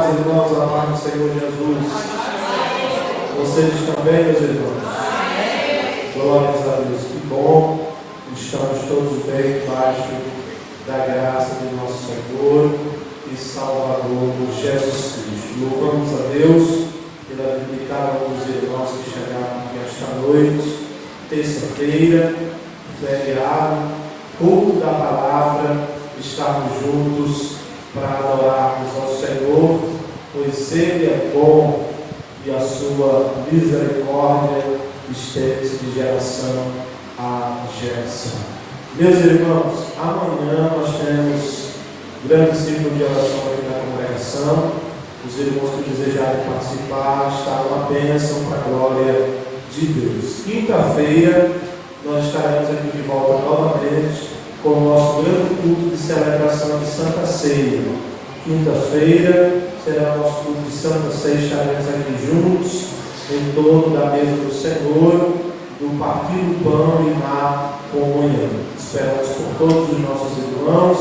paz, irmãos, a paz do Senhor Jesus. Vocês estão bem, meus irmãos? Glórias a Deus. Que bom. Estamos todos bem debaixo da graça de nosso Senhor e Salvador Jesus Cristo. Louvamos a Deus pela vida de cada um dos irmãos que chegaram aqui esta noite, terça-feira, feriado, culto da palavra, estarmos juntos para adorarmos ao Senhor, pois Ele é bom e a sua misericórdia estende-se de geração a geração. Meus irmãos, amanhã nós temos grande ciclo de oração aqui na congregação. Os irmãos que desejarem participar, está uma bênção para a glória de Deus. Quinta-feira nós estaremos aqui de volta novamente com o nosso grande culto de celebração de Santa Ceia. Quinta-feira será o nosso culto de Santa Ceia, estaremos aqui juntos, em torno da mesa do Senhor, do partir do pão e na comunhão. Esperamos por todos os nossos irmãos,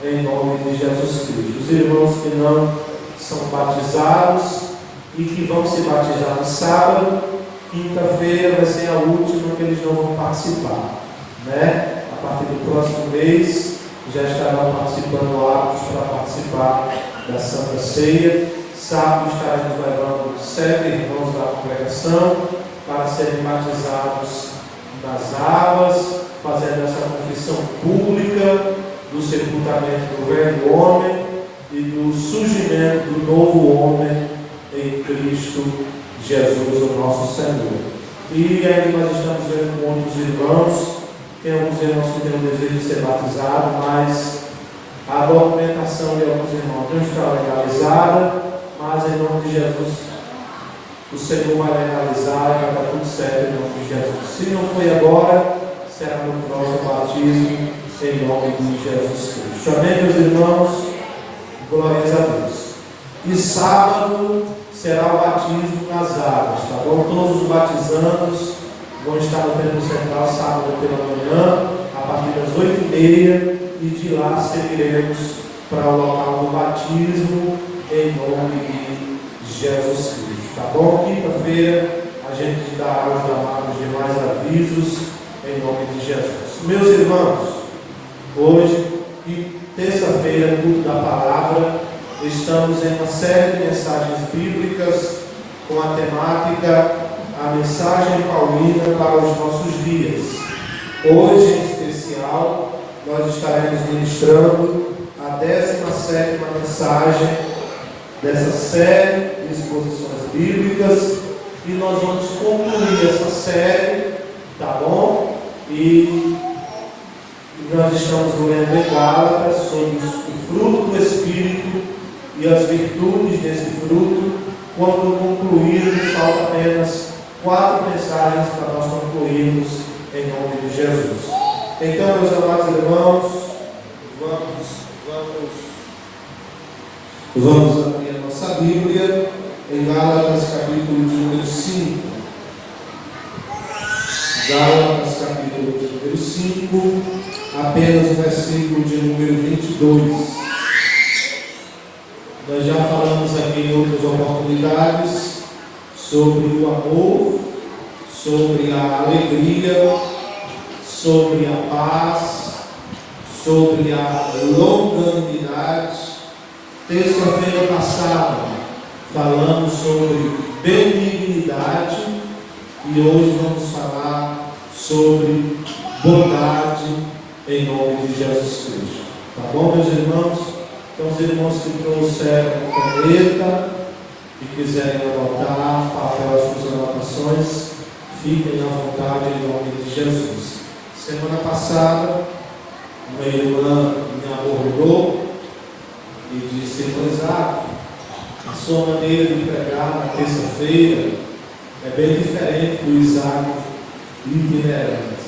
em nome de Jesus Cristo. Os irmãos que não são batizados e que vão se batizar no sábado, quinta-feira vai ser a última que eles não vão participar, né? A partir do próximo mês já estarão participando aptos para participar da Santa Ceia. Sábado estaremos levando 7 irmãos da congregação para serem batizados nas águas, fazendo essa confissão pública do sepultamento do velho homem e do surgimento do novo homem em Cristo Jesus, o nosso Senhor. E aí nós estamos vendo com outros irmãos, tem alguns irmãos que têm o desejo de ser batizados, mas a documentação de alguns irmãos não está legalizada, mas em nome de Jesus o Senhor vai legalizar e vai dar tudo certo em nome de Jesus. Se não foi agora, será no próximo batismo em nome de Jesus Cristo. Amém, meus irmãos? Glórias a Deus. E sábado será o batismo nas águas, tá bom? Todos os batizandos vão estar no templo central sábado pela manhã, a partir das 8h30, e de lá seguiremos para o local do batismo em nome de Jesus Cristo, tá bom? Quinta-feira a gente dará os demais avisos em nome de Jesus. Meus irmãos, hoje e terça-feira, culto da palavra, estamos em uma série de mensagens bíblicas com a temática A Mensagem Paulina para os Nossos Dias. Hoje, em especial, nós estaremos ministrando a 17ª mensagem dessa série de exposições bíblicas, e nós vamos concluir essa série, tá bom? E nós estamos lendo em Gálatas sobre o fruto do Espírito e as virtudes desse fruto. Quando concluirmos, falta apenas 4 mensagens para nós concluirmos em nome de Jesus. Então, meus amados irmãos, vamos abrir a nossa Bíblia em Gálatas capítulo de número 5. Gálatas capítulo de número 5, apenas o versículo de número 22. Nós já falamos aqui em outras oportunidades sobre o amor, sobre a alegria, sobre a paz, sobre a longanimidade. Terça-feira passada falamos sobre benignidade e hoje vamos falar sobre bondade em nome de Jesus Cristo. Tá bom, meus irmãos? Então, os irmãos que trouxeram caneta e quiserem anotar, papel, as suas anotações, fiquem à vontade em nome de Jesus. Semana passada, uma irmã me abordou e disse: Isaac, a sua maneira de pregar na terça-feira é bem diferente do Isaac itinerante.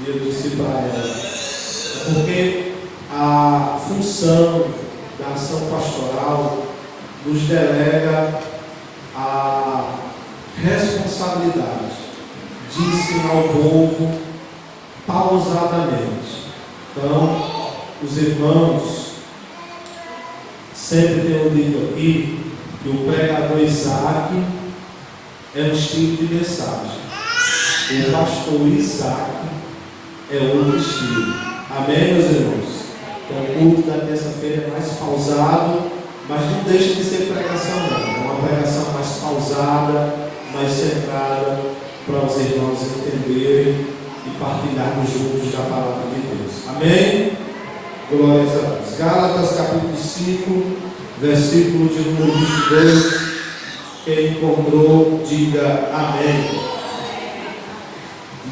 E eu disse para ela: é porque a função da ação pastoral nos delega a responsabilidade de ensinar o povo pausadamente. Então, os irmãos Sempre tenho dito aqui que o pregador Isaac é um estilo de mensagem. O pastor Isaac é outro estilo. Amém, meus irmãos? Então o culto da terça-feira é mais pausado, mas não deixa de ser pregação não. É uma pregação mais pausada, mais centrada, para os irmãos entenderem e partilharmos juntos da palavra de Deus. Amém? Glórias a Deus. Gálatas capítulo 5, versículo de número 22. Quem encontrou, diga amém.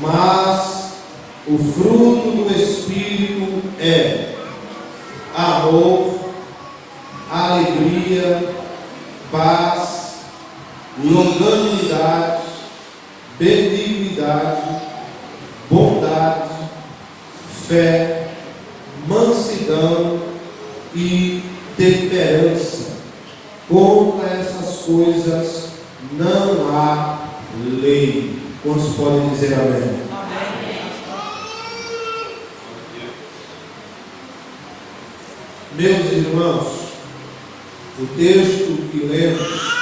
Mas o fruto do Espírito é amor, alegria, paz, longanimidade, benignidade, bondade, fé, mansidão e temperança. Contra essas coisas não há lei. Quantos podem dizer amém? Amém. Meus irmãos, o texto que lemos,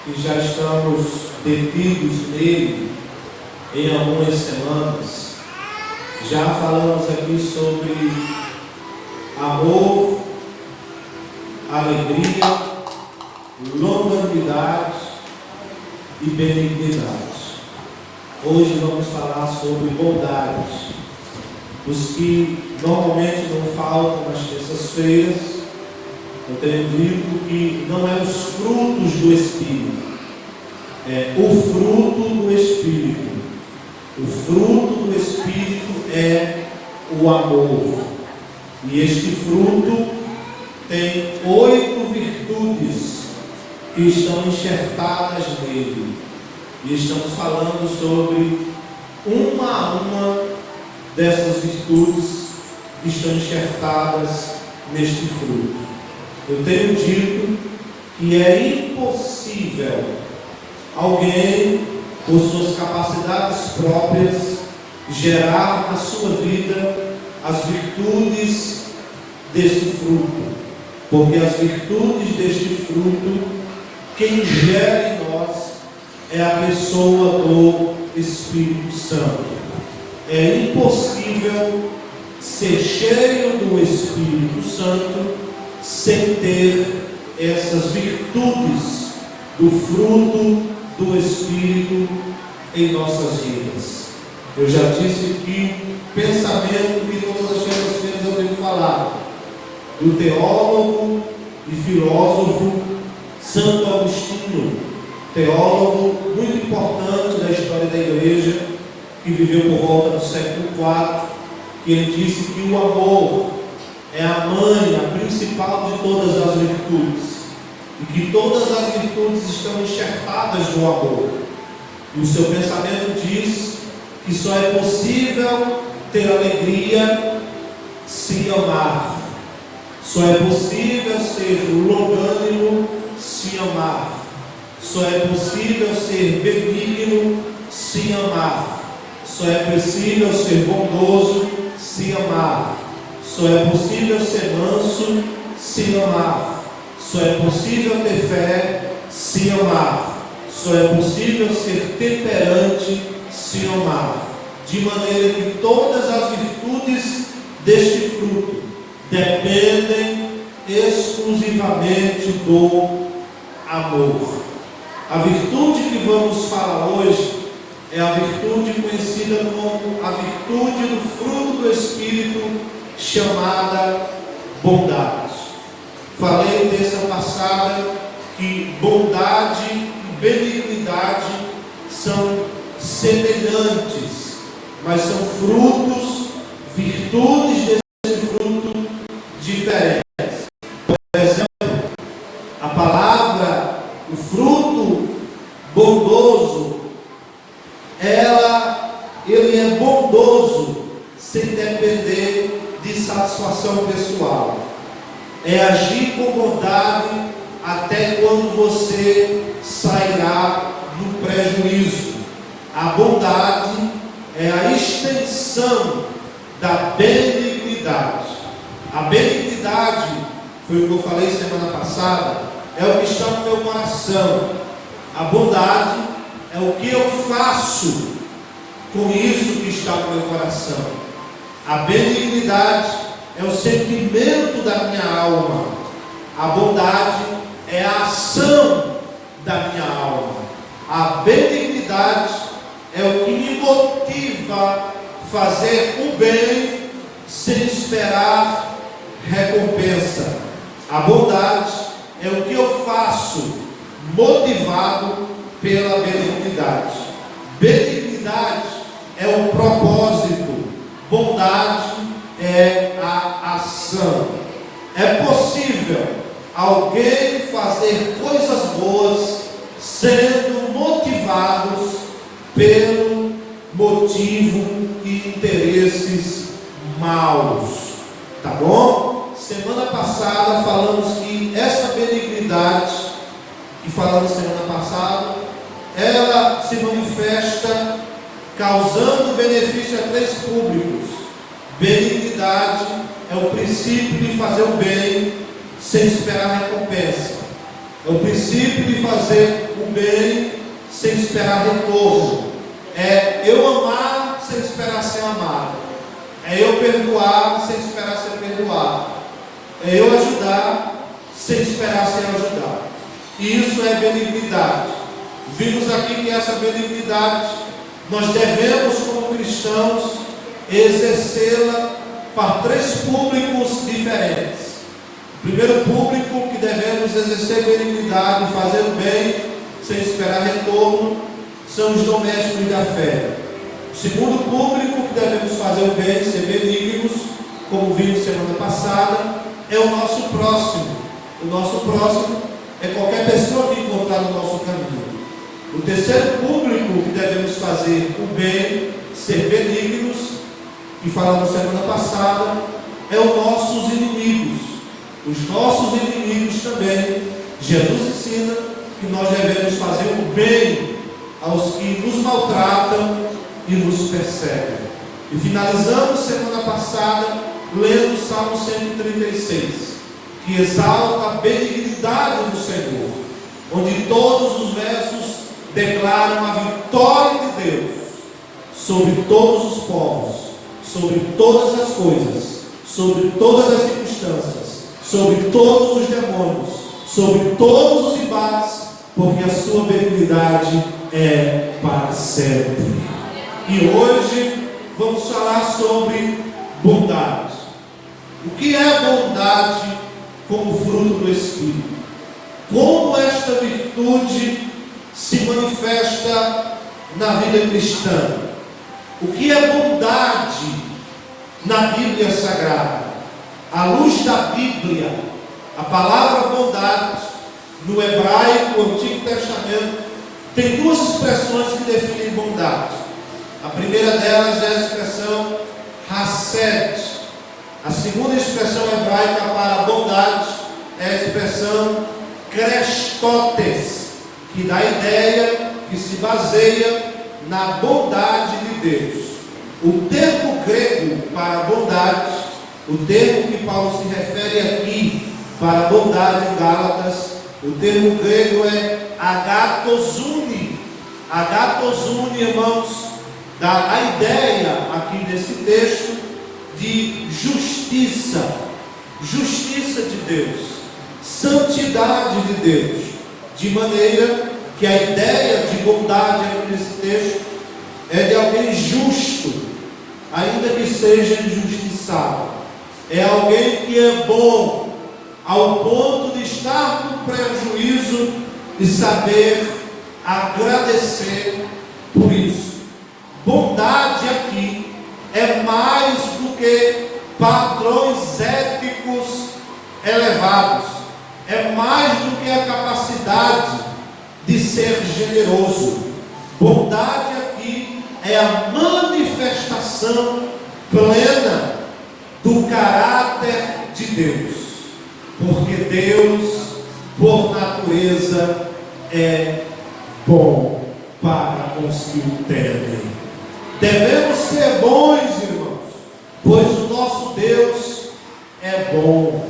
que já estamos detidos nele em algumas semanas, já falamos aqui sobre amor, alegria, longanimidade e benignidade. Hoje vamos falar sobre bondade. Os que normalmente não faltam nas terças-feiras, eu tenho dito que não é os frutos do Espírito, é o fruto do Espírito. O fruto do Espírito é o amor. E este fruto tem 8 virtudes que estão enxertadas nele. E estamos falando sobre uma a uma dessas virtudes que estão enxertadas neste fruto. Eu tenho dito que é impossível alguém, por suas capacidades próprias, gerar na sua vida as virtudes desse fruto. Porque as virtudes deste fruto, quem gera em nós é a pessoa do Espírito Santo. É impossível ser cheio do Espírito Santo sem ter essas virtudes do fruto do Espírito em nossas vidas. Eu já disse que pensamento que todas as terças-feiras eu tenho falado, do teólogo e filósofo Santo Agostinho, teólogo muito importante da história da igreja, que viveu por volta do século IV, que ele disse que o amor é a mãe, a principal de todas as virtudes, e que todas as virtudes estão enxertadas no amor. E o seu pensamento diz que só é possível ter alegria se amar. Só é possível ser longânimo se amar. Só é possível ser benigno se amar. Só é possível ser bondoso se amar. Só é possível ser manso se amar. Só é possível ter fé se amar. Só é possível ser temperante se amar. De maneira que todas as virtudes deste fruto dependem exclusivamente do amor. A virtude que vamos falar hoje é a virtude conhecida como a virtude do fruto do Espírito, chamada bondade. Falei terça passada que bondade e benignidade são semelhantes, mas são frutos, virtudes desse fruto diferentes. Por exemplo, a palavra, o fruto bondoso, ele é bondoso sem depender de satisfação pessoal. É agir com bondade até quando você sairá do prejuízo. A bondade é a extensão da benignidade. A benignidade foi o que eu falei semana passada, é o que está no meu coração. A bondade é o que eu faço com isso que está no meu coração. A benignidade é o sentimento da minha alma. A bondade é a ação da minha alma. A benignidade é o que me motiva a fazer o bem sem esperar recompensa. A bondade é o que eu faço motivado pela benignidade. Benignidade é o propósito, bondade é a ação. É possível alguém fazer coisas boas sendo motivados pelo motivo e interesses maus, tá bom? Semana passada falamos que essa benignidade que falamos semana passada, ela se manifesta causando benefício a três públicos. Benignidade é o princípio de fazer o bem sem esperar recompensa. É o princípio de fazer o bem sem esperar retorno. É eu amar sem esperar ser amado. É eu perdoar sem esperar ser perdoado. É eu ajudar sem esperar ser ajudado. E isso é benignidade. Vimos aqui que essa benignidade nós devemos, como cristãos, exercê-la para três públicos diferentes. O primeiro público que devemos exercer benignidade, fazer o bem sem esperar retorno, são os domésticos da fé. O segundo público que devemos fazer o bem, ser benignos, como vimos semana passada, é o nosso próximo. O nosso próximo é qualquer pessoa que encontrar no nosso caminho. O terceiro público que devemos fazer o bem, ser benignos, que falamos semana passada, é os nossos inimigos. Os nossos inimigos também. Jesus ensina que nós devemos fazer o bem aos que nos maltratam e nos perseguem. E finalizamos semana passada lendo o Salmo 136, que exalta a benignidade do Senhor, onde todos os versos declaram a vitória de Deus sobre todos os povos, sobre todas as coisas, sobre todas as circunstâncias, sobre todos os demônios, sobre todos os embates, porque a sua benignidade é para sempre. E hoje vamos falar sobre bondade. O que é bondade como fruto do Espírito? Como esta virtude se manifesta na vida cristã? O que é bondade na Bíblia Sagrada? À luz da Bíblia, a palavra bondade no hebraico, Antigo Testamento, tem duas expressões que definem bondade. A primeira delas é a expressão Hased. A segunda expressão hebraica para bondade é a expressão Krestotes, que dá a ideia que se baseia na bondade de Deus. O termo grego para bondade, o termo que Paulo se refere aqui para bondade em Gálatas, o termo grego é agatosune. Agatosune, irmãos, dá a ideia aqui nesse texto de justiça, justiça de Deus, santidade de Deus, de maneira que a ideia de bondade aqui nesse texto é de alguém justo, ainda que seja injustiçado. É alguém que é bom, ao ponto de estar no prejuízo e saber agradecer por isso. Bondade aqui é mais do que padrões éticos elevados, é mais do que a capacidade de ser generoso. Bondade aqui é a manifestação plena do caráter de Deus, porque Deus, por natureza, é bom para os que o temem. Devemos ser bons, irmãos, pois o nosso Deus é bom.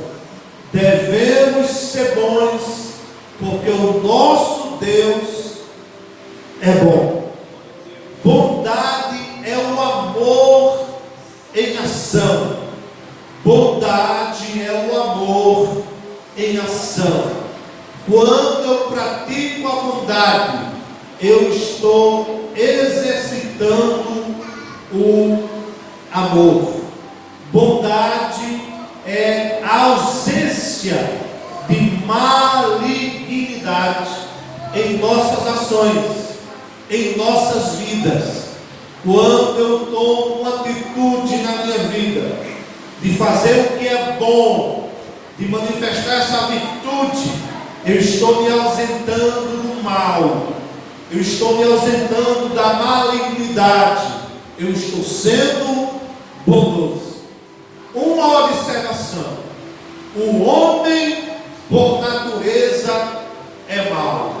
devemos ser bons, porque o nosso Deus é bom. Bondade é o amor em ação. Bondade é o amor em ação. Quando eu pratico a bondade, eu estou exercitando o amor. Bondade é a ausência de malignidade em nossas ações, em nossas vidas. Quando eu tomo uma atitude na minha vida de fazer o que é bom, de manifestar essa virtude, eu estou me ausentando do mal, eu estou me ausentando da malignidade, eu estou sendo bondoso. Uma observação: o homem por natureza é mau,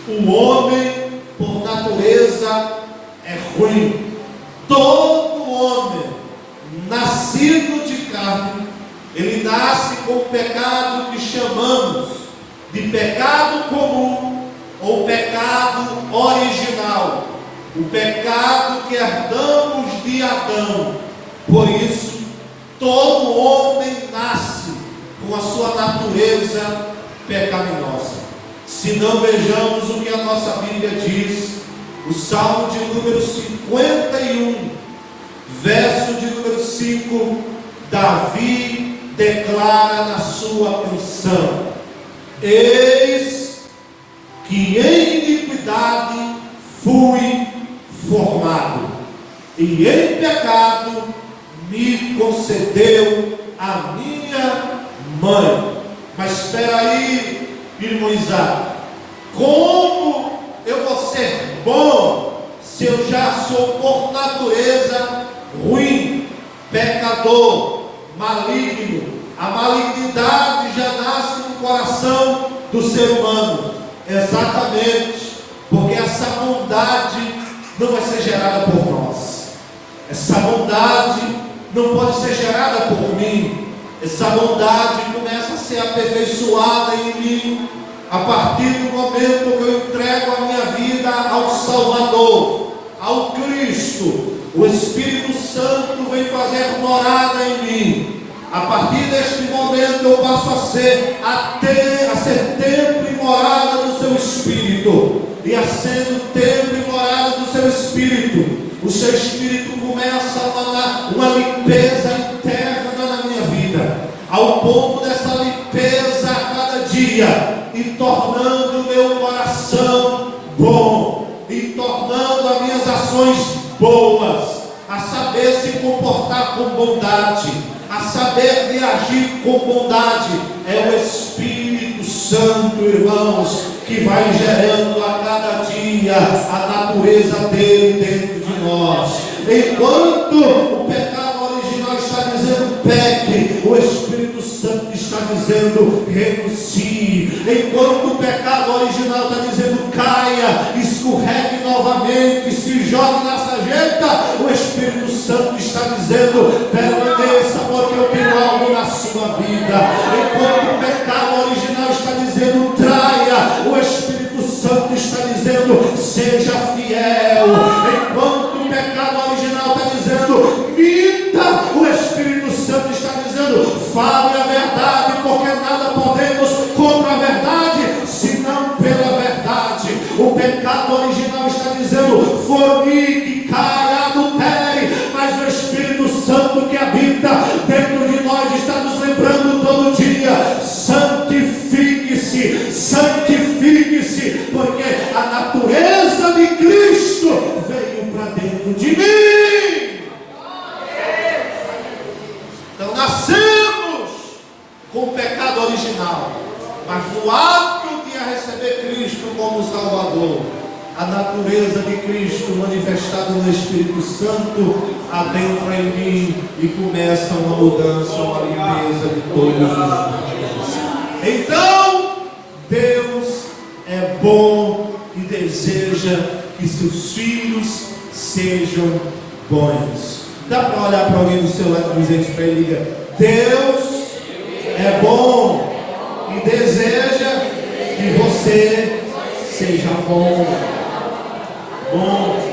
o homem por natureza é ruim. Todo homem nascido de carne, ele nasce com o pecado que chamamos de pecado comum ou pecado original, o pecado que herdamos de Adão. Por isso, todo homem nasce com a sua natureza pecaminosa. Se não, vejamos o que a nossa Bíblia diz, o Salmo de número 51, verso de número 5, Davi declara na sua canção: eis que em iniquidade fui formado, e em pecado me concedeu a minha mãe. Mas espera aí, irmão Isaac, como eu vou ser bom se eu já sou por natureza ruim, pecador, maligno? A malignidade já nasce no coração do ser humano. Exatamente, porque essa bondade não vai ser gerada por nós. Essa bondade não pode ser gerada por mim. Essa bondade começa a ser aperfeiçoada em mim a partir do momento que eu entrego a minha vida ao Salvador, ao Cristo. O Espírito Santo vem fazer morada em mim. A partir deste momento eu passo a ser templo e morada do seu Espírito. E a sendo templo e morada do seu Espírito, o seu Espírito começa uma limpeza interna na minha vida, ao ponto dessa limpeza a cada dia, e tornando o meu coração bom, e tornando as minhas ações boas, a saber se comportar com bondade, a saber de agir com bondade. É o Espírito Santo, irmãos, que vai gerando a cada dia a natureza dele dentro de nós. Enquanto o pecado original está dizendo peque, o Espírito Santo está dizendo renuncie. Enquanto o pecado original está dizendo caia, escorregue novamente, se jogue na sarjeta, o Espírito Santo está dizendo permaneça, porque eu tenho algo na sua vida. Enquanto o pecado original está dizendo traia, o Espírito Santo está dizendo seja fiel. Enquanto o pecado original está dizendo minta, o Espírito Santo está dizendo fale a verdade, porque nada podemos contra a verdade, senão pela verdade. O pecado original está dizendo fornique, caia, adultere, mas o Espírito Santo que habita dentro de nós está nos lembrando todo dia: santifique-se, santifique-se, porque a natureza de Cristo veio para dentro de mim. Então nascemos com o pecado original, mas no ato de receber Cristo como Salvador, a natureza de Cristo manifestada no Espírito Santo adentra em mim e começa uma mudança, uma limpeza de todos os dias. Então, Deus é bom e deseja que seus filhos sejam bons. Dá para olhar para alguém do seu lado e dizer isso para ele: Deus é bom você seja bom. Bom.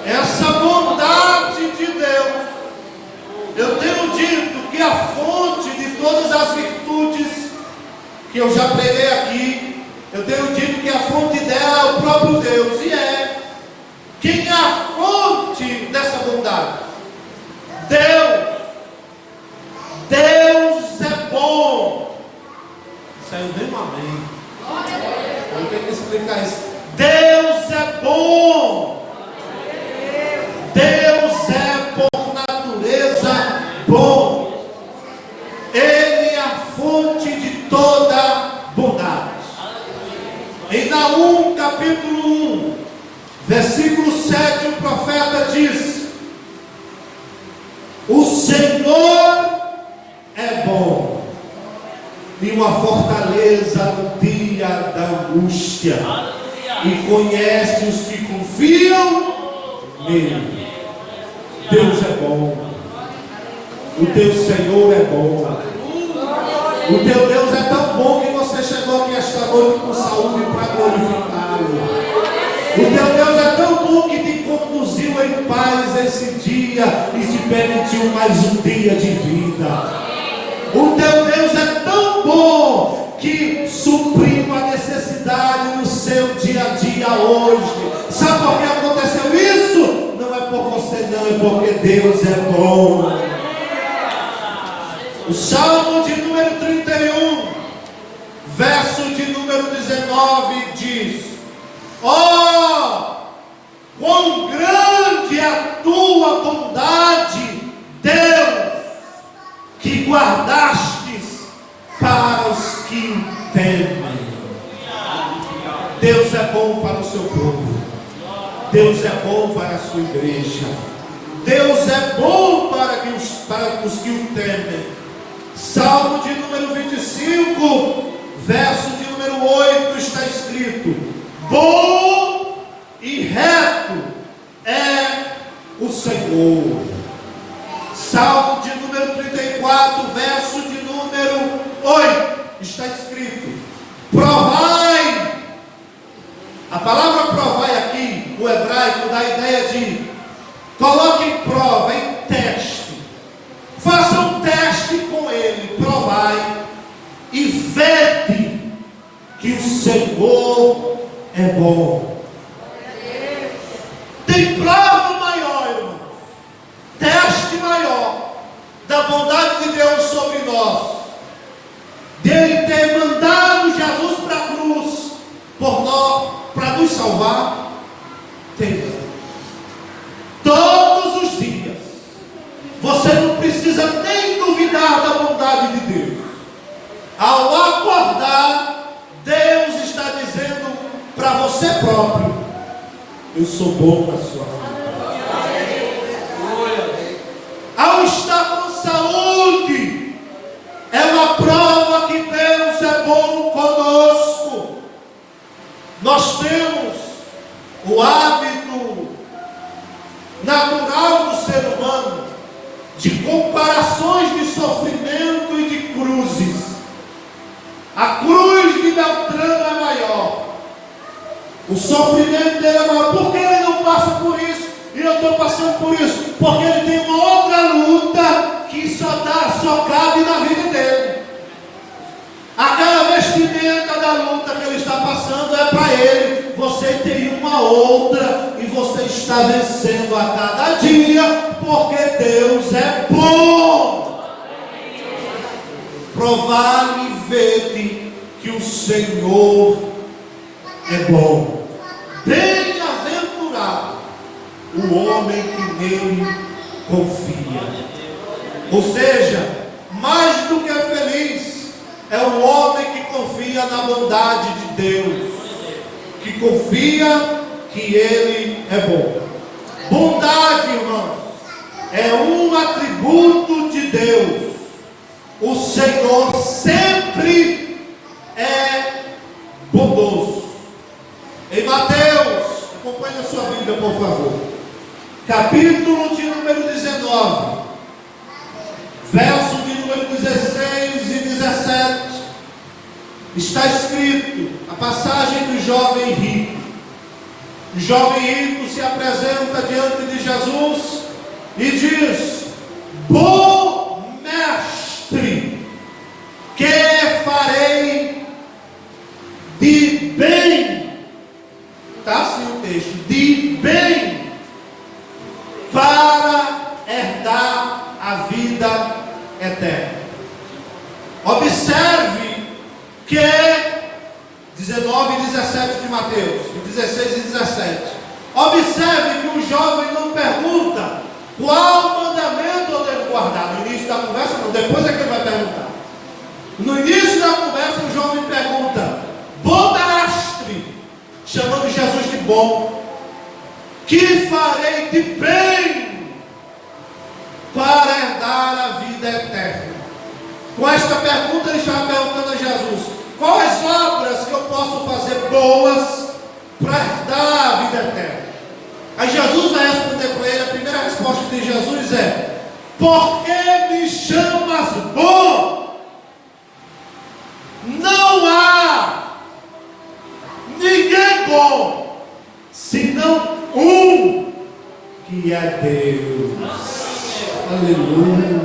Essa bondade de Deus, eu tenho dito que a fonte de todas as virtudes que eu já preguei aqui, eu tenho dito que a fonte dela é o próprio Deus. E é. Quem é a fonte dessa bondade? Deus. Deus é bom. Saiu bem um amém. Eu tenho que explicar isso. Deus é bom. Deus é por natureza bom. Ele é a fonte de toda bondade. Em Naum capítulo 1, versículo 7, o profeta diz: o Senhor é bom e uma fortaleza no dia da angústia, e conhece os que confiam nele. Deus é bom. O teu Senhor é bom. O teu Deus é tão bom que você chegou aqui esta noite com saúde para glorificá-lo. O teu Deus é tão bom que te conduziu em paz esse dia e te permitiu mais um dia de vida. O teu Deus é tão bom que supriu a necessidade no seu dia a dia hoje. Sabe por que aconteceu isso? Não é por você não, é porque Deus é bom. O Salmo de número 31, verso de número 19 diz: ó, quão grande é a tua bondade, Deus, que guardastes para os que o temem. Deus é bom para o seu povo. Deus é bom para a sua igreja. Deus é bom para os que o temem. Salmo de número 25, verso de número 8, está escrito: bom e reto é o Senhor. Salmo de número 34, verso de número 8, está escrito: provai. A palavra provai aqui, o hebraico, dá a ideia de coloque em prova, em teste. Faça um teste com ele, provai e vede que o Senhor é bom. Tem prova maior, irmãos, teste maior da bondade de Deus sobre nós, dele ter mandado Jesus para a cruz por nós, para nos salvar. Tem. Todos os dias você não precisa nem duvidar da bondade de Deus. Ao acordar, Deus está dizendo para você próprio: eu sou bom na sua vida. Ao estar com saúde, é uma prova que Deus é bom conosco. Nós temos o hábito natural do ser humano de comparações de sofrimento e de cruzes. A cruz de Beltrano é maior, o sofrimento dele é maior. Por que ele não passa por isso e eu estou passando por isso? Porque ele tem uma outra luta que só cabe na vida dele. Aquela vestimenta da luta que ele está passando é para ele. Você tem uma outra e você está vencendo a cada dia, porque Deus é bom. Provai e vede que o Senhor é bom. Bem-aventurado o homem que nele confia. Ou seja, mais do que feliz é o homem que confia na bondade de Deus, que confia que Ele é bom. Bondade, irmãos, é um atributo de Deus. O Senhor sempre é bondoso. Em Mateus, acompanhe a sua Bíblia, por favor. Capítulo de número 19, verso de número 16 e 17. Está escrito a passagem do jovem rico. O jovem rico se apresenta diante de Jesus e diz: bom mestre, que farei de bem? Está assim o texto: de bem, para herdar a vida eterna. Observe que 19 e 17 de Mateus, 16 e 17. Observe que o jovem não pergunta qual mandamento eu devo guardar. No início da conversa, não, depois é que ele vai perguntar. No início da conversa, o jovem pergunta: bom mestre, chamando Jesus de bom, que farei de bem para herdar a vida eterna? Com esta pergunta, ele estava perguntando a Jesus: quais obras que eu posso fazer boas para herdar a vida eterna? Aí Jesus vai responder para ele. A primeira resposta de Jesus é: por que me chamas bom? Não há ninguém bom, senão um, que é Deus. Aleluia.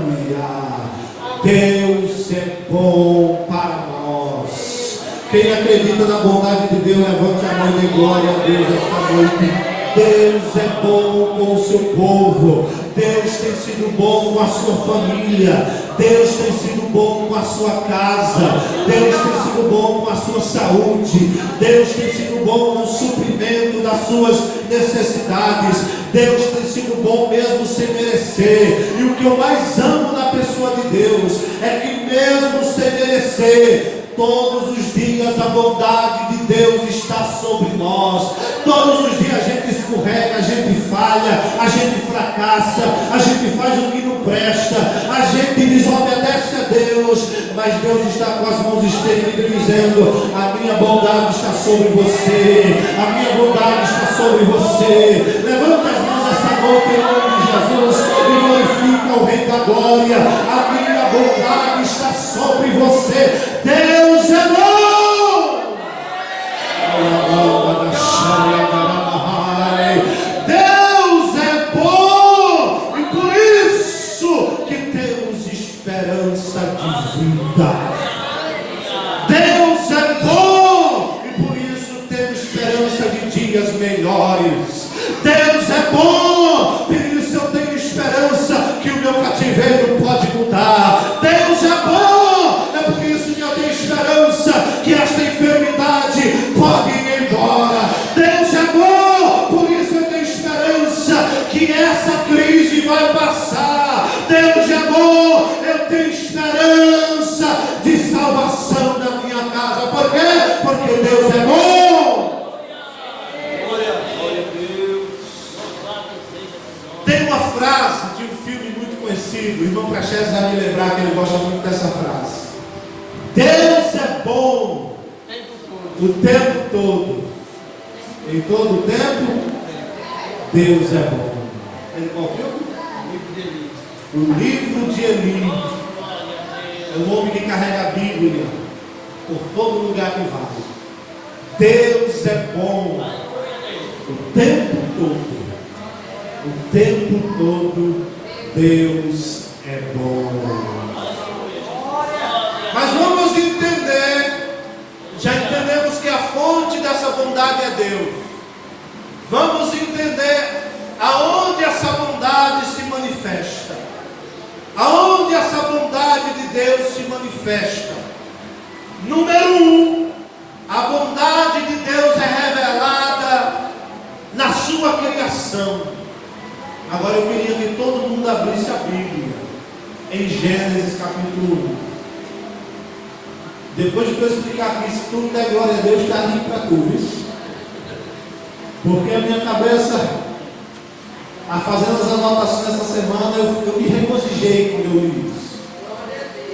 Deus é bom para nós. Quem acredita na bondade de Deus, levante a mão e dê glória a Deus esta noite. Deus é bom com o seu povo. Deus tem sido bom com a sua família. Deus tem sido bom com a sua casa. Deus tem sido bom com a sua saúde. Deus tem sido bom com o suprimento das suas necessidades. Deus tem sido bom mesmo sem merecer. E o que eu mais amo na pessoa de Deus é que mesmo sem merecer, todos os dias a bondade de Deus está sobre nós. Todos os dias a gente escorrega, a gente falha, a gente fracassa, a gente faz o que não presta, a gente desobedece a Deus, mas Deus está com as mãos estendidas dizendo: a minha bondade está sobre você, a minha bondade está sobre você. Levanta as mãos essa noite em nome de Jesus e glorifica o Rei da Glória. A minha bondade está sobre você. Deus é bom. Deus é bom, e por isso que temos esperança de vida. Deus é bom, e por isso temos esperança de dias melhores. Deus é bom, por isso eu tenho esperança que o meu cativeiro pode mudar. Deus é bom, é por isso que eu tenho esperança que esta enfermidade pode ir embora. Deus é bom, por isso eu tenho esperança que essa crise vai passar. Deus é bom, eu tenho esperança de salvação na minha casa. Por quê? Porque Deus é bom. Glória a Deus. Tem uma frase de um filme muito conhecido, o irmão Praxedes vai me lembrar que ele gosta muito dessa frase: Deus é bom o tempo todo. Em todo o tempo, Deus é bom. Ele qual filme? O livro de Eli. É um homem que carrega a Bíblia por todo lugar que vai. Deus é bom o tempo todo. O tempo todo Deus é bom. Mas vamos entender, já entendemos que a fonte dessa bondade é Deus. Vamos entender aonde essa bondade se manifesta. Aonde essa bondade de Deus se manifesta. Número 1, a bondade de Deus é revelada na sua criação. Agora eu queria que todo mundo abrisse a Bíblia em Gênesis capítulo 1. Depois de eu explicar aqui, se tudo der glória a Deus, está ali para tu, viu? Porque a minha cabeça, fazendo as anotações essa semana, eu me regozijei quando eu li isso.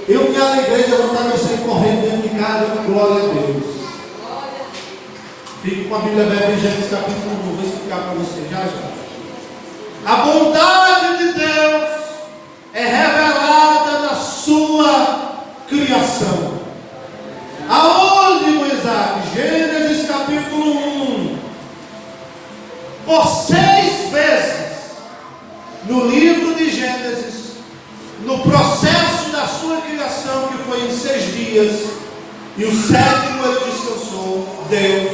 Eu me alegrei de levantar meu sangue correndo dentro de casa, glória a Deus. Fico com a Bíblia aberta em Gênesis capítulo 1, vou explicar para você já. A bondade de Deus é revelada na sua criação. Aonde por 6 vezes no livro de Gênesis, no processo da sua criação, que foi em 6 dias, e o 7º ele descansou, Deus,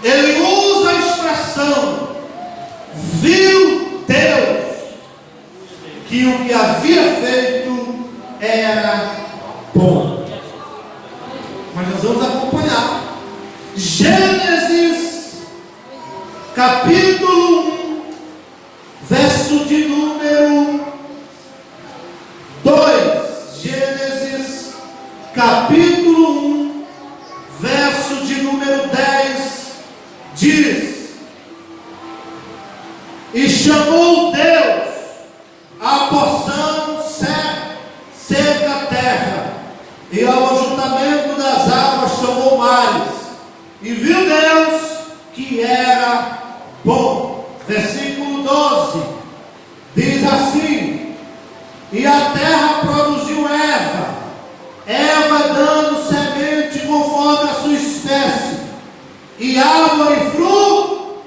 ele usa a expressão, viu Deus, que o que havia feito era bom. Mas nós vamos acompanhar Gênesis capítulo 1, verso de número 2. Gênesis capítulo 1, verso de número 10, diz: e chamou Deus a porção seca a terra, e ao ajuntamento das águas chamou mares, e viu Deus que era bom. Versículo 12 diz assim: e a terra produziu erva dando semente conforme a sua espécie, e árvore e fruto.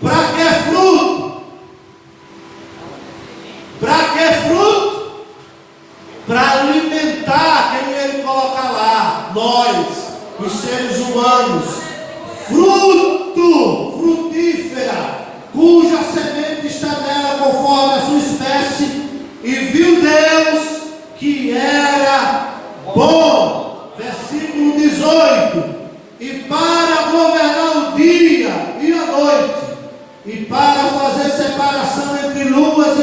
Para que fruto? Para que fruto? Para alimentar quem ele coloca lá, nós, os seres humanos. Frutífera, cuja semente está nela conforme a sua espécie, e viu Deus que era bom. Versículo 18: e para governar o dia e a noite, e para fazer separação entre luz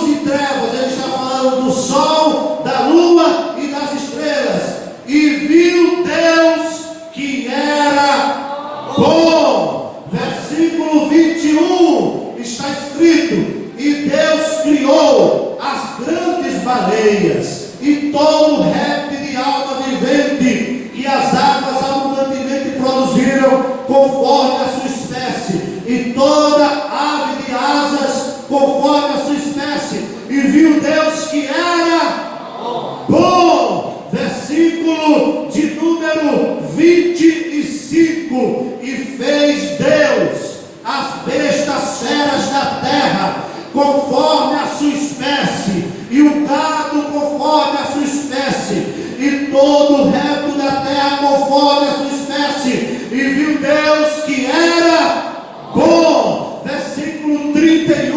e trevas. Ele está falando do sol, da lua e das estrelas. E viu Deus que era bom. Versículo 21 está escrito: e Deus criou as grandes baleias e todo réptil de alma vivente que as águas abundantemente produziram conforme a sua espécie, e toda ave de asas conforme a sua espécie. E viu Deus que era bom. Versículo de número 25: e fez Deus as bestas feras da terra conforme a sua espécie, e o gado conforme a sua espécie, e todo o réptil da terra conforme a sua espécie. E viu Deus que era bom. Versículo 31,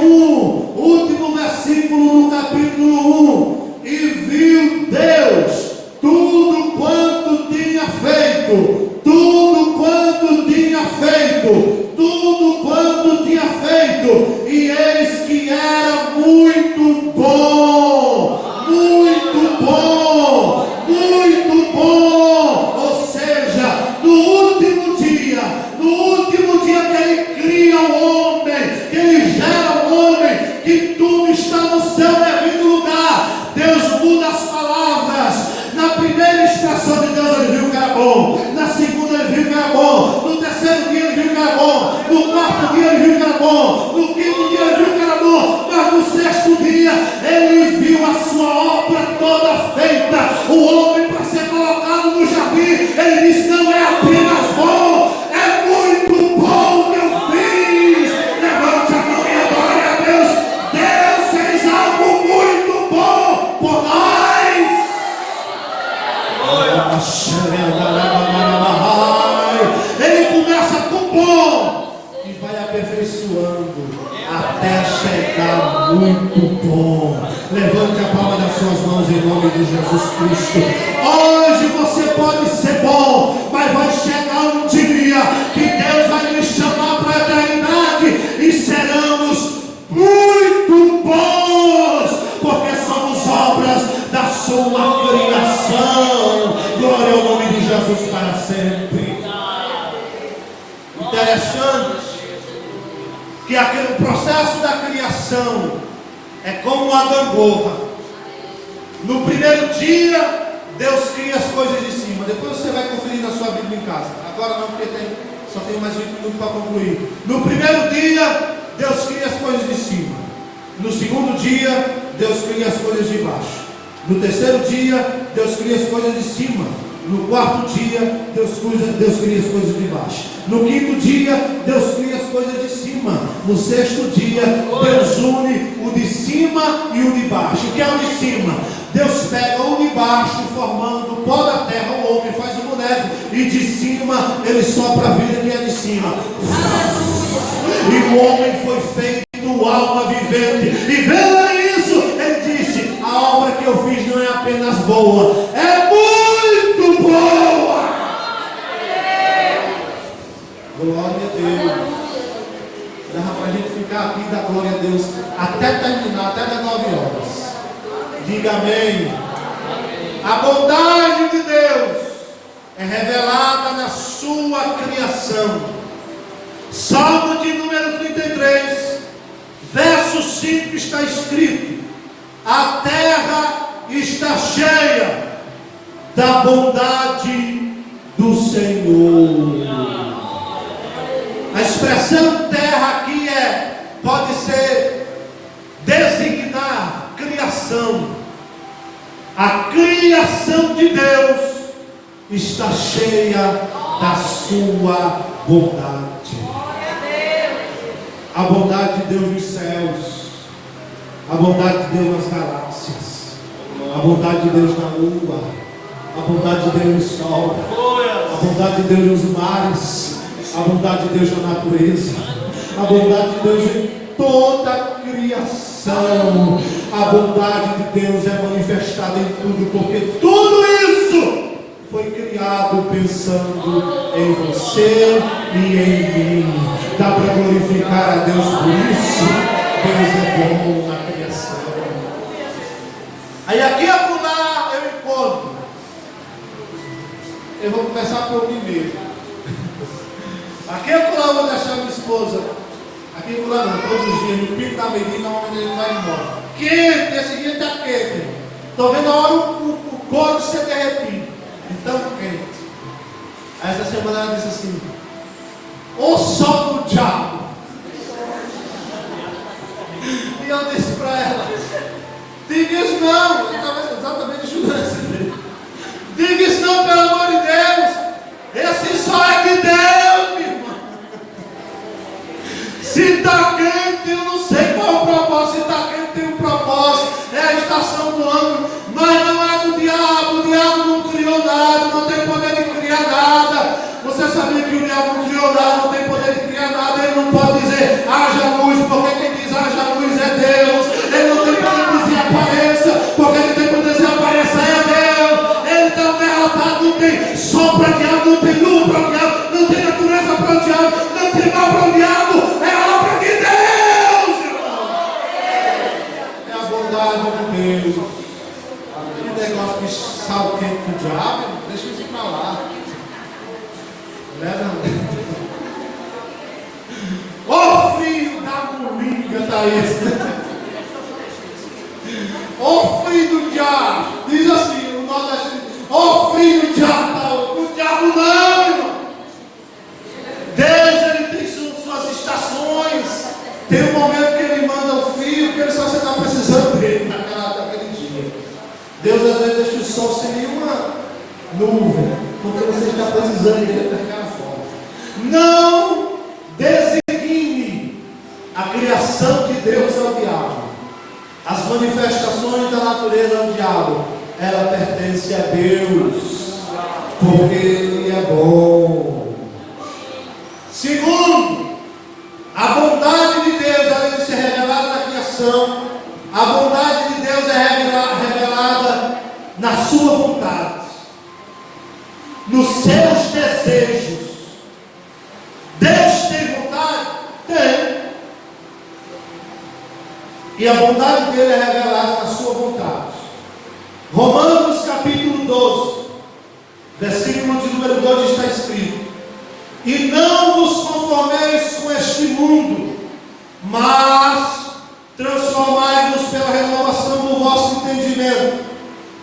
último versículo do capítulo 1: e viu Deus tudo quanto tinha feito, e eis que era muito bom. Ou seja, no último dia que ele cria o homem, que ele gera o homem, que tudo está no seu devido lugar, Deus muda as palavras. Na primeira expressão de Deus ele viu que era bom, na segunda ele viu que era bom, no terceiro dia ele viu que era bom, no quarto dia ele viu que era bom, no quinto dia ele viu que era bom, mas no sexto dia ele viu a sua obra toda feita. O homem, para ser colocado no jardim, ele disse: não é apenas bom, é muito bom que eu fiz. Levante a mão e adore a Deus. Deus fez algo muito bom por nós. Ele começa com bom e vai aperfeiçoando até chegar muito bom. Levante a palma das suas mãos em nome de Jesus Cristo. Hoje você pode ser bom, mas vai chegar um dia que Deus vai nos chamar para a eternidade e seremos muito bons, porque somos obras da sua criação. Glória ao nome de Jesus para sempre. Interessante que aquele processo da criação é como uma gangorra. No primeiro dia, Deus cria as coisas de cima. Depois você vai conferir na sua Bíblia em casa. Agora não, porque só tenho mais 20 minutos para concluir. No primeiro dia, Deus cria as coisas de cima. No segundo dia, Deus cria as coisas de baixo. No terceiro dia, Deus cria as coisas de cima. No quarto dia, Deus cria as coisas de baixo. No quinto dia, Deus cria as coisas de cima. No sexto dia, Deus une o de cima e o de baixo. O que é o de cima? Deus pega o de baixo, formando do pó da terra o homem, faz o boneco, e de cima ele sopra a vida que é de cima. E o homem foi feito alma vivente. E vendo isso, ele disse: a obra que eu fiz não é apenas boa, é muito boa. Glória a Deus. Dá para a gente ficar aqui e dar glória a Deus até terminar, até das 9 horas. Diga amém. A bondade de Deus é revelada na sua criação. Salmo de número 33, verso 5 está escrito: a terra está cheia da bondade do Senhor. A expressão terra aqui pode ser designar criação. A criação de Deus está cheia da sua bondade. A bondade de Deus nos céus, a bondade de Deus nas galáxias, a bondade de Deus na lua, a bondade de Deus no sol, a bondade de Deus nos mares, a bondade de Deus na natureza, a bondade de Deus em toda a criação. A bondade de Deus é manifestada em tudo, porque tudo isso foi criado pensando em você e em mim. Dá para glorificar a Deus por isso? Deus é bom na criação. Aí aqui acolá eu encontro. Eu vou começar por mim mesmo. Aqui acolá eu vou deixar minha esposa. Aqui acolá não, todos os dias, no pico da medida, onde ele vai embora. Quente, esse dia está quente. Estou vendo a hora o couro ser derretido. Então quente. Aí essa semana ela disse assim: o sol do diabo. E eu disse para ela: diga isso não. Eu estava exatamente estudando esse livro. Diga isso não, pelo amor de Deus. Esse sol é de Deus, minha irmã. Se está quente, eu não sei qual é o propósito. Se está quente, tem um propósito. É a estação do ano. Mas não é do diabo. O diabo não criou nada. Não tem poder de criar nada. Você sabia que o diabo não criou nada? Não tem poder de criar nada. Ele não pode dizer haja luz, porque quem diz haja luz é Deus. Ele não tem poder de dizer apareça, porque ele tem poder de dizer apareça é Deus. Ele está derrotado. Não tem sol para o diabo, não tem luz para o diabo, não tem natureza para o diabo, não tem mal para o diabo. É a obra de Deus, irmão. É a bondade de Deus. Que negócio de sal quente do diabo, deixa isso para lá. Ô filho da moringa, Thaís. Ô filho do diabo. Diz assim, o nordestino: ô filho do diabo. O diabo não, irmão. Deus, ele tem suas estações. Tem um momento que ele manda o filho, porque ele só está precisando dele naquele dia. Deus às vezes deixa o sol sem nenhuma nuvem, porque você está precisando dele daquela forma. Não designe a criação de Deus ao diabo. As manifestações da natureza ao diabo, ela pertence a Deus, porque Ele é bom. Segundo, a bondade de Deus, além de ser revelada na criação, a bondade de Deus é revelada na sua vontade, nos seus desejos. Deus tem vontade? Tem. E a bondade dele é revelada na sua vontade. Romanos capítulo 12, versículo de número 2 está escrito: e não vos conformeis com este mundo, mas transformai-vos pela renovação do vosso entendimento,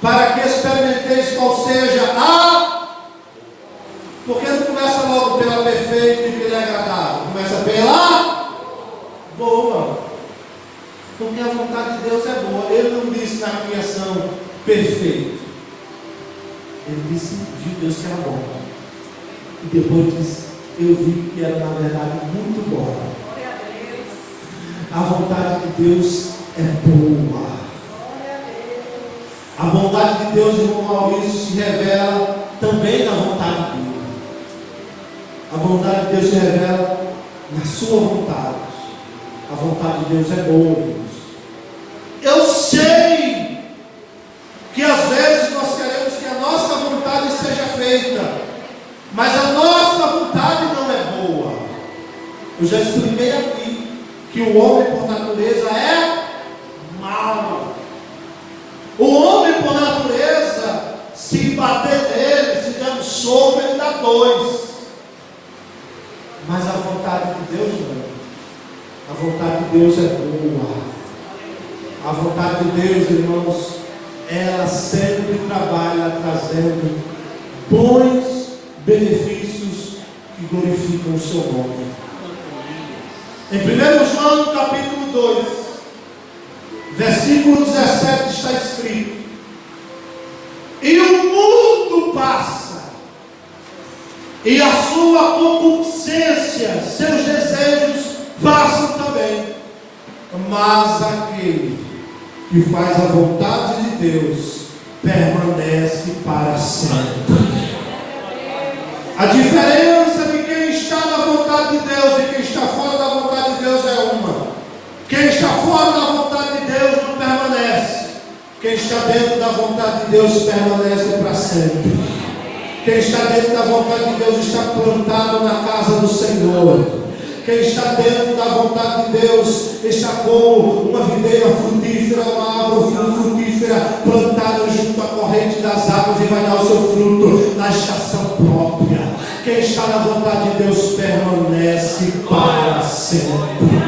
para que experimenteis qual seja a... Porque não começa logo pela perfeita e pela agradável, começa pela boa. Porque a vontade de Deus é boa. Ele não disse na criação perfeito, ele disse de E depois eu vi que era, na verdade, muito bom. A vontade de Deus é boa. A bondade de Deus, irmão Maurício, se revela também na vontade dele. A bondade de Deus se revela na sua vontade. A vontade de Deus é boa, irmãos. Eu sei que às vezes nós queremos que a nossa vontade seja feita, mas a nossa vontade não é boa. Eu já expliquei aqui que o homem por natureza é mau. O homem por natureza, se bater nele, se der um soco, ele dá dois. Mas a vontade de Deus não. A vontade de Deus é boa. A vontade de Deus, irmãos, ela sempre trabalha trazendo bons benefícios que glorificam o seu nome. Em 1 João capítulo 2, versículo 17 está escrito: e o mundo passa, e a sua concupiscência, seus desejos passam também, mas aquele que faz a vontade de Deus permanece para sempre. A diferença de quem está na vontade de Deus e quem está fora da vontade de Deus é uma. Quem está fora da vontade de Deus não permanece. Quem está dentro da vontade de Deus permanece para sempre. Quem está dentro da vontade de Deus está plantado na casa do Senhor. Quem está dentro da vontade de Deus está como uma videira frutífera, uma árvore frutífera plantada junto à corrente das águas e vai dar o seu fruto na estação própria. Quem está na vontade de Deus permanece para sempre.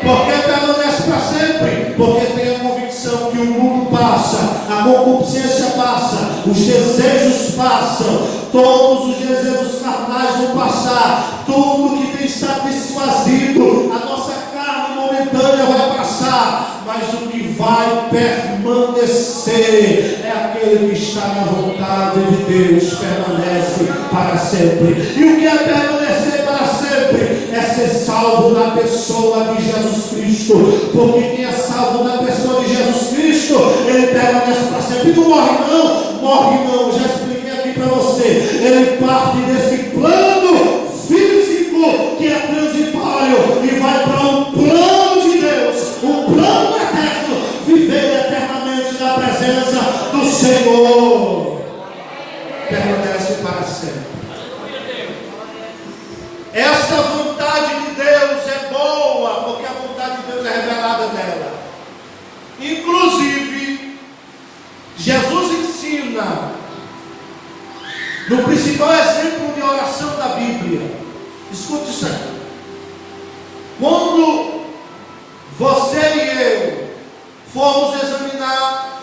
Por que permanece para sempre? Porque tem a convicção que o mundo passa, a concupiscência passa, os desejos passam, todos os desejos carnais vão passar, tudo que tem satisfazido a nossa carne momentânea vai passar, mas o que vai permanecer é aquele que está na vontade de Deus, permanece para sempre. E o que é permanecer para sempre? É ser salvo na pessoa de Jesus Cristo, porque quem é salvo na pessoa de Jesus Cristo, ele permanece para sempre. Não morre não, já expliquei aqui para você. Ele parte desse plano físico que é transitório e vai para um plano de Deus, um plano eterno, viver eternamente na presença do Senhor. Permanece para sempre. Essa vontade de Deus é boa, porque a vontade de Deus é revelada nela. Inclusive, Jesus ensina no principal exemplo de oração da Bíblia. Escute isso aqui. Quando você e eu formos examinar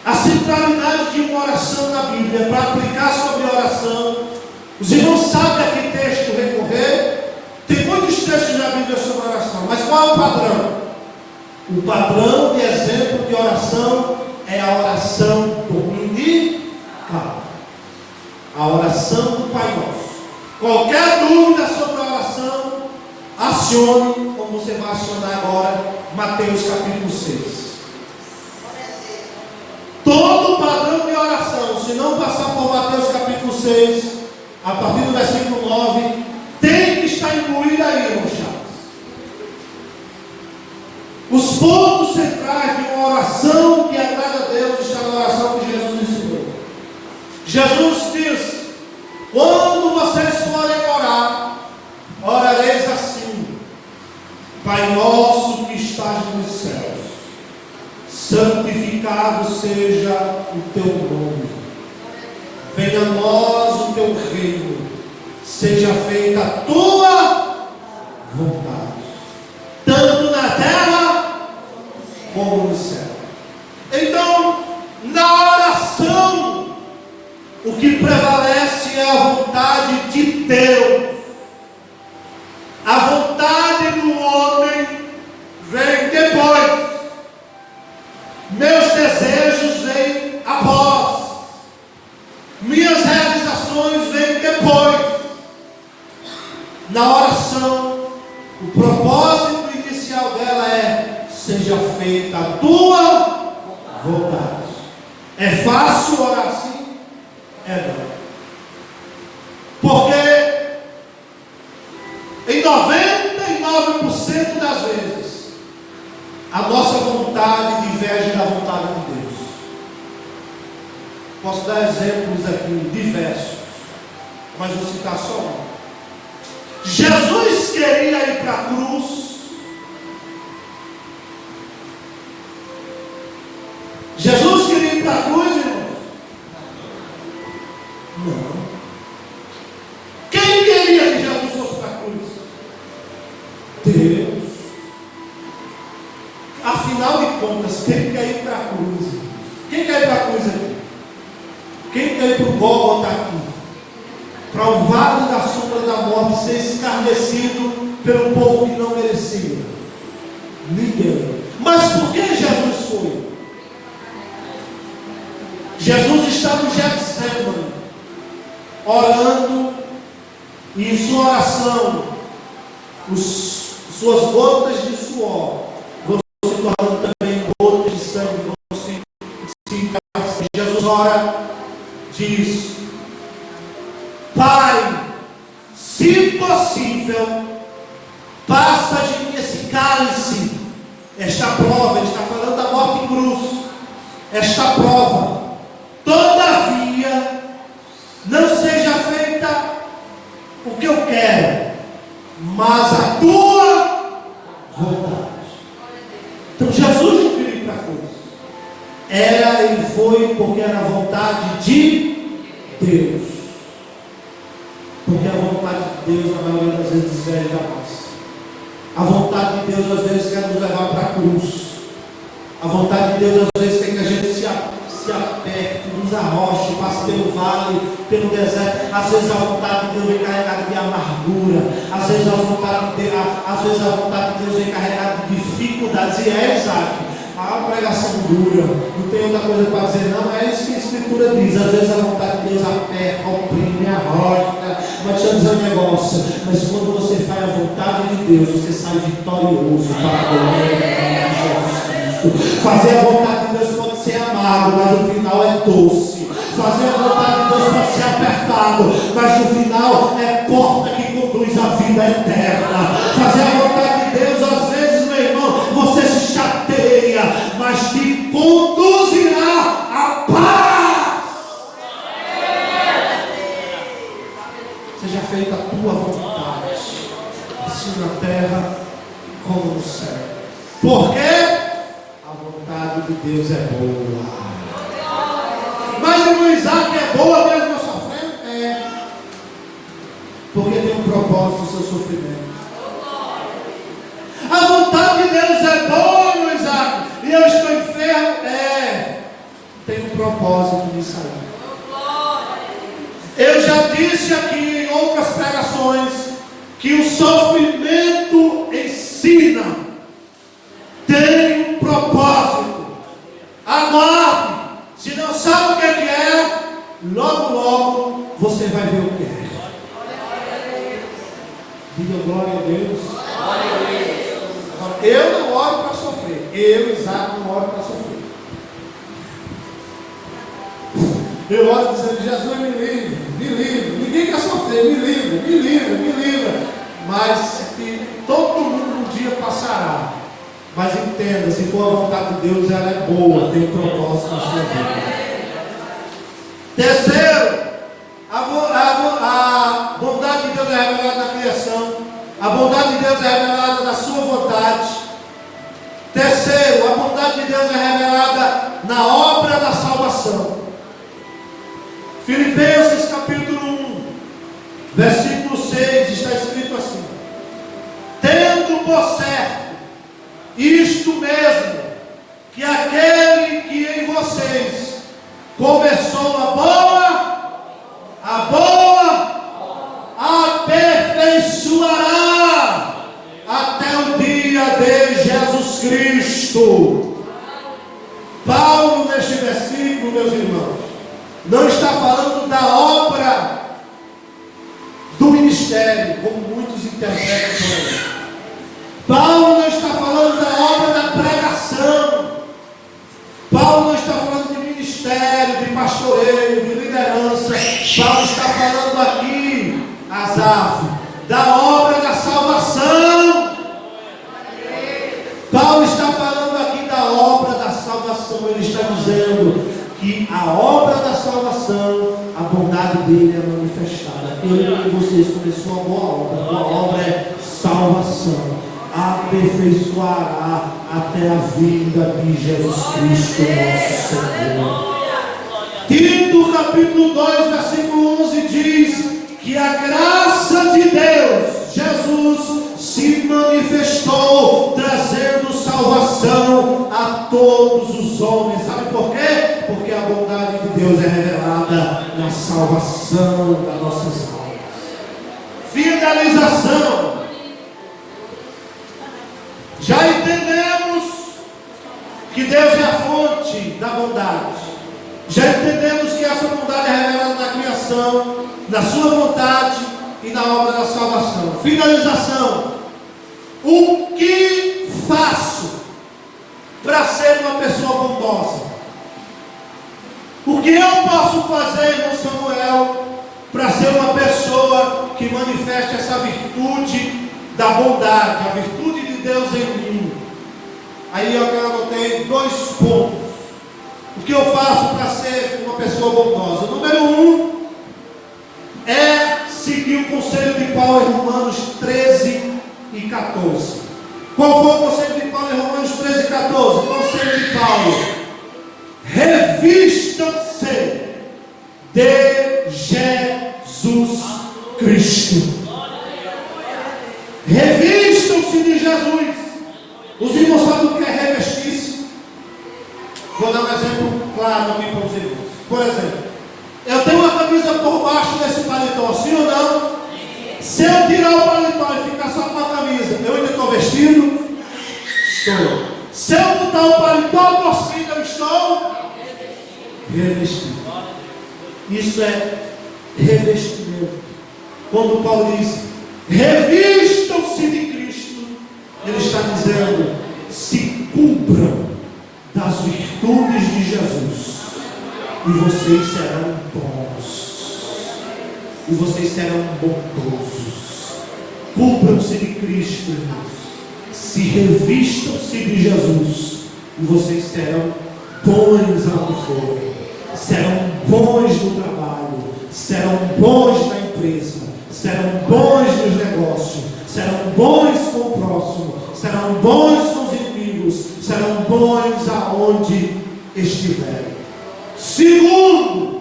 a centralidade de uma oração na Bíblia para aplicar sobre a oração, os irmãos sabem a que texto recorrer. Tem muitos textos na Bíblia sobre oração, mas qual é o padrão? O padrão de exemplo de oração é a oração dominical, a oração do Pai Nosso. Qualquer dúvida sobre a oração, acione, como você vai acionar agora, Mateus capítulo 6. Todo padrão de oração, se não passar por Mateus capítulo 6, a partir do versículo 9, tem que estar incluído aí, irmão Chaves. Os pontos centrais de uma oração que agrada a Deus está na oração que Jesus ensinou. Jesus diz: quando vocês forem orar, orareis assim: Pai nosso que estás nos céus, santificado seja o teu nome. Venha a nós o teu reino, seja feita a tua vontade, tanto na terra como no céu. Então, na oração, o que prevalece é a vontade de Deus. A vontade do homem vem depois. Meus desejos vêm após. Minhas realizações vêm na oração, o propósito inicial dela é: seja feita a tua vontade. É fácil orar assim? É não. Porque em 99% das vezes a nossa vontade diverge da vontade de Deus. Posso dar exemplos aqui diversos, mas vou citar só um. Jesus queria ir para a cruz. Jesus queria ir para a cruz, irmãos? Não. Quem queria que Jesus fosse para a cruz? Deus. Afinal de contas, quem quer ir para a cruz? Quem quer ir para a cruz aqui? Quem quer ir para o Gólgota aqui? Para o vale da sombra da morte, ser escarnecido pelo povo que não merecia? Ninguém. Mas por que Jesus foi? Jesus está no Getsemane, orando, e em sua oração, suas gotas de suor vão se tornando também gotas de sangue, vão se Jesus ora, diz: Pai, se possível, passa de mim esse cálice, esta prova. Ele está falando da morte em cruz, esta prova. Todavia, não seja feita o que eu quero, mas a tua vontade. Então Jesus não queria ir para a cruz. Ele foi porque era a vontade de Deus. Porque a vontade de Deus, na maioria das vezes, diverge da nossa. A vontade de Deus, às vezes, quer nos levar para a cruz. A vontade de Deus, às vezes, quer que a gente se aperte, nos arroche, passe pelo vale, pelo deserto. Às vezes a vontade de Deus vem carregada de amargura. Às vezes a vontade de Deus vem carregada de dificuldades. E é exato. A pregação dura, não tem outra coisa para dizer, não. É isso que a Escritura diz. Às vezes a vontade de Deus aperta, oprime, arrocha. Mas deixa eu dizer um negócio. Mas quando você faz a vontade de Deus, você sai vitorioso para a glória de Jesus Cristo. Fazer a vontade de Deus pode ser amargo, mas no final é doce. Fazer a vontade de Deus pode ser apertado, mas no final é porta que conduz à vida eterna. Fazer a vontade de Deus, às vezes, meu irmão, você se chateia, mas te conduzirá à paz. Seja feita a tua vontade, assim na terra como no céu. Porque a vontade de Deus é boa. Mas o Isaac é boa mesmo sofrendo? É. Porque tem um propósito no seu sofrimento. A vontade de Deus é boa, meu Isaac, e eu estou enfermo? É. Tem um propósito nisso aí. Eu já disse aqui em outras pregações que o sofrimento ensina. Tem um propósito. A morte, se não sabe o que é, logo você vai ver o que é. Diga glória a Deus. Eu não oro para sofrer. Eu, Isaac, não oro para sofrer. Eu oro dizendo: Jesus, me livre, me livre. Ninguém quer sofrer, me livre, me livre, me livre. Mas que todo mundo um dia passará. Mas entenda, se for a vontade de Deus, ela é boa, tem um propósito na sua vida. Terceiro, a bondade de Deus é revelada na criação. A bondade de Deus é revelada na sua vontade. Terceiro, a bondade de Deus é revelada na obra da salvação. Filipenses capítulo 1, versículo 6, está escrito assim: tendo por certo isto mesmo, que aquele que em vocês começou a boa, aperfeiçoará até o dia de Jesus Cristo. Paulo, neste versículo, meus irmãos, não está falando da obra do ministério, como muitos interpretam por aí. Paulo não está falando da obra da pregação. Paulo não está falando de ministério, de pastoreio, de liderança. Paulo está falando aqui, Asaf, da obra da salvação. Paulo está falando aqui da obra da salvação. Ele está dizendo que a obra da salvação, a bondade dele é manifestada. Ele em vocês começou a boa obra é salvação. Aperfeiçoará até a vinda de Jesus Cristo, nosso Senhor. Tito capítulo 2, versículo 11 diz que a graça de Deus, Jesus, se manifestou, trazendo salvação a todos os homens. Sabe por quê? Porque a bondade de Deus é revelada na salvação das nossas almas. Finalização. Já entendemos que Deus é a fonte da bondade. Já entendemos que essa bondade é revelada na criação, na sua vontade e na obra da salvação. Finalização. O que faço para ser uma pessoa bondosa? O que eu posso fazer, irmão Samuel, para ser uma pessoa que manifeste essa virtude da bondade, a virtude de Deus em mim? Aí eu anotei 2 pontos. O que eu faço para ser uma pessoa bondosa? Número 1 é seguir o conselho de Paulo em Romanos 13 e 14. Qual foi o conselho de Paulo em Romanos 13 e 14? O conselho de Paulo: revistam-se de Jesus Cristo. Revistam-se de Jesus. Os irmãos sabem o que é revestir-se? Vou dar um exemplo claro aqui para os irmãos. Por exemplo, eu tenho uma camisa por baixo desse paletó, sim ou não? Se eu tirar o paletó e ficar só com a camisa, eu ainda estou vestido? Estou. Se eu botar o paletó por cima, eu estou revestido. Isso é revestimento. Quando Paulo diz revistam-se de Cristo, ele está dizendo: se cubram das virtudes de Jesus, e vocês serão bons, e vocês serão bondosos. Cubram-se de Cristo, irmãos. Se revistam-se de Jesus, e vocês serão bons ao que for. Serão bons no trabalho, serão bons na empresa, serão bons nos negócios, serão bons com o próximo, serão bons com os inimigos, serão bons aonde estiverem. Segundo,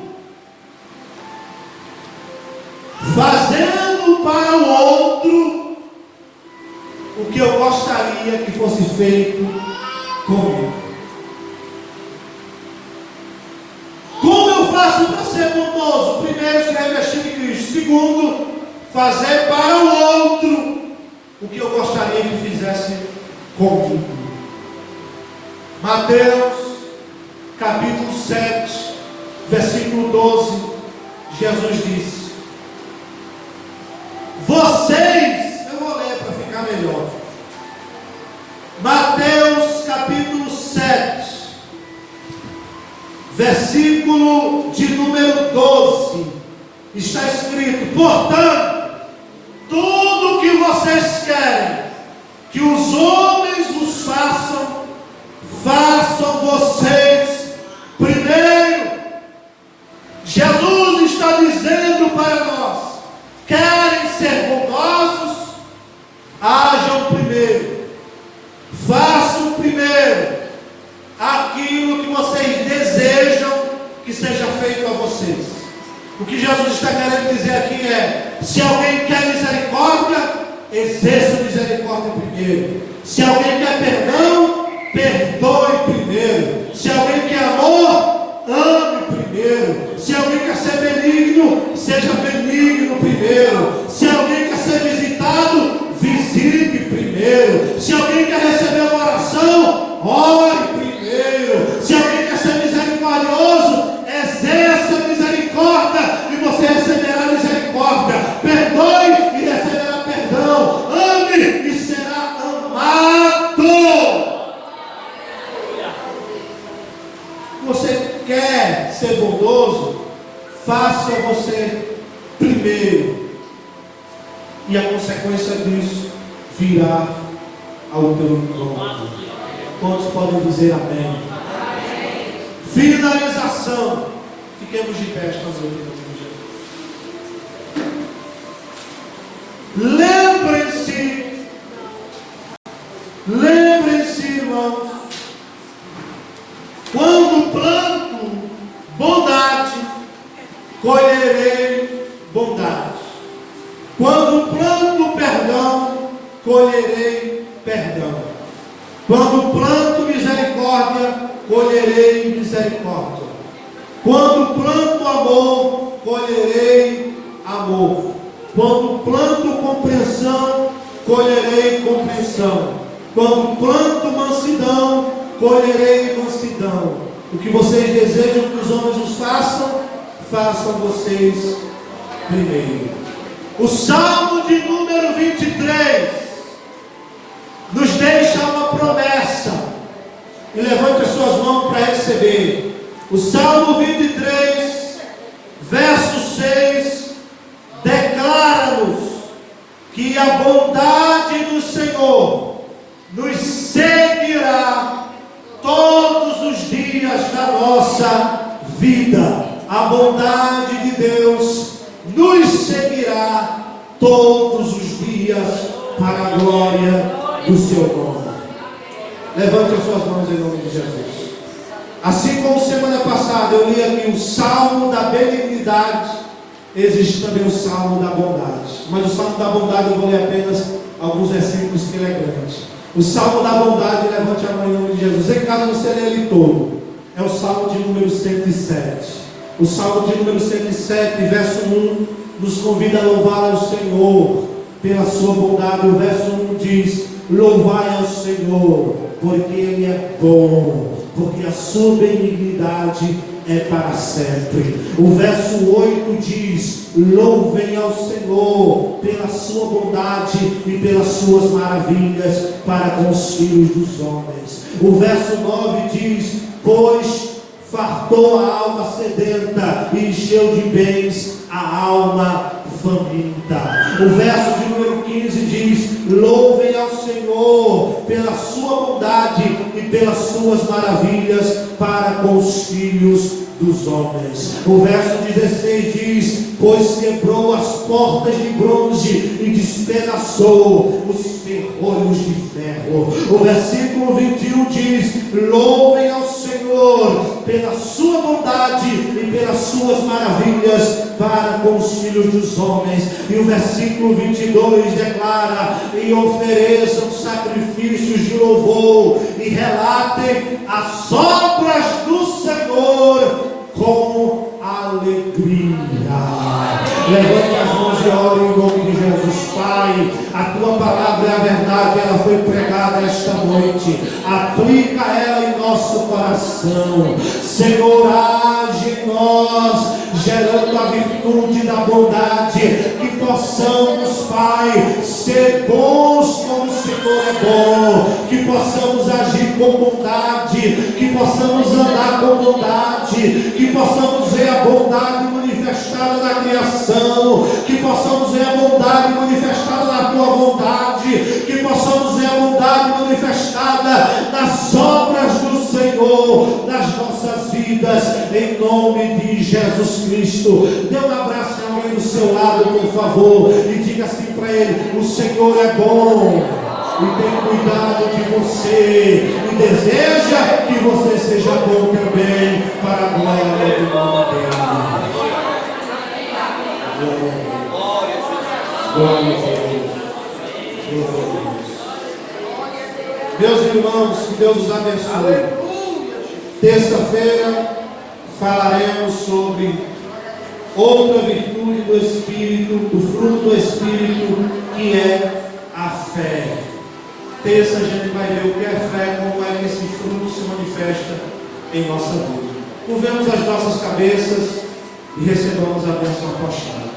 fazendo para o outro o que eu gostaria que fosse feito comigo. Como eu faço para ser bondoso? Primeiro, se revestir de Cristo. Segundo, fazer para o outro o que eu gostaria que fizesse comigo. Mateus capítulo 7, versículo 12, Jesus disse: vocês, eu vou ler para ficar melhor. Mateus capítulo 7, versículo de número 12, está escrito: portanto, tudo que vocês querem que os homens os façam, façam vocês primeiro. Jesus está dizendo para nós: querem ser bondosos? Hajam primeiro, façam primeiro aquilo que vocês desejam que seja feito a vocês. O que Jesus está querendo dizer aqui é: se alguém quer misericórdia, exerça misericórdia primeiro. Se alguém quer perdão, perdoe primeiro. Se alguém quer amor, ame primeiro. Se alguém quer ser benigno, seja benigno primeiro. Se alguém quer ser visitado, visite primeiro. Se alguém quer receber uma oração, ore primeiro. Se alguém quer ser misericordioso, exerça misericórdia e você receberá misericórdia. Perdoe e a consequência disso virá ao teu encontro. Quantos podem dizer amém? Finalização. Fiquemos de pé esta noite, em nome de Jesus. Lembrem-se, irmãos, quando planto bondade, colherei bondade. Quando planto perdão, colherei perdão. Quando planto misericórdia, colherei misericórdia. Quando planto amor, colherei amor. Quando planto compreensão, colherei compreensão. Quando planto mansidão, colherei mansidão. O que vocês desejam que os homens os façam, façam vocês primeiro. O Salmo de número 23 nos deixa uma promessa. E levante as suas mãos para receber. O Salmo 23, verso 6, declara-nos que a bondade do Senhor nos seguirá todos os dias da nossa vida. A bondade de Deus nos seguirá todos os dias para a glória do seu nome. Levante as suas mãos em nome de Jesus. Assim como semana passada eu li aqui o Salmo da benignidade, existe também o Salmo da bondade. Mas o Salmo da bondade eu vou ler apenas alguns versículos que ele é grande. O Salmo da bondade, levante a mão em nome de Jesus. Em casa você lê ele todo. É o Salmo de número 107. O Salmo de número 107, verso 1, nos convida a louvar ao Senhor pela sua bondade. O verso 1 diz: louvai ao Senhor, porque Ele é bom, porque a sua benignidade é para sempre. O verso 8 diz: louvem ao Senhor pela sua bondade e pelas suas maravilhas para com os filhos dos homens. O verso 9 diz: pois fartou a alma sedenta e encheu de bens a alma faminta. O verso de número 15 diz: louvem ao Senhor pela sua bondade e pelas suas maravilhas para com os filhos dos homens. O verso 16 diz: pois quebrou as portas de bronze e despedaçou os ferrolhos de ferro. O versículo 21 diz: louvem ao Senhor pela sua bondade e pelas suas maravilhas para com os filhos dos homens. E o versículo 22 declara: e ofereçam sacrifícios de louvor e relatem as obras do Senhor com alegria. Levante as mãos e ore em nome de Jesus. Pai, a tua palavra é a verdade, ela foi pregada esta noite. Aplica ela em nosso coração. Senhor, age em nós, gerando a virtude da bondade, que possamos, Pai, ser bons como o Senhor é bom, que possamos agir com bondade, que possamos andar com bondade, que possamos ver a bondade manifestada na criação, que possamos ver a bondade manifestada na tua vontade, que possamos ver a bondade manifestada nas obras do Senhor, nas nossas vidas, em nome de Jesus Cristo. Dê um abraço a alguém do seu lado, por favor, e diga assim para ele: o Senhor é bom e tem cuidado de você, e deseja que você seja bom também, para a glória do nome dele. Glória a Deus. Meus irmãos, que Deus os abençoe. Terça-feira falaremos sobre outra virtude do Espírito, do fruto do Espírito, que é a fé. Terça a gente vai ver o que é fé, como é que esse fruto se manifesta em nossa vida. Curvemos as nossas cabeças e recebamos a bênção apostólica.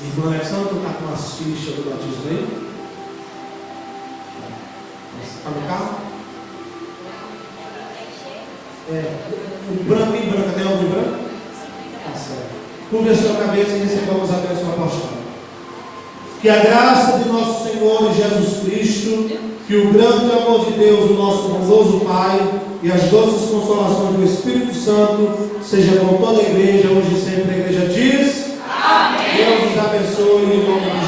Irmã Alexandra, tu está com as fichas do batismo aí? Está no carro? Branco em branca, tem algum em branco? Tá certo. Curve a sua cabeça e recebamos a bênção apostólica. Que a graça de nosso Senhor Jesus Cristo, que o grande amor de Deus, o nosso bondoso Pai, e as doces consolações do Espírito Santo, seja com toda a igreja, hoje e sempre. A igreja diz: amém. Deus os abençoe em nome de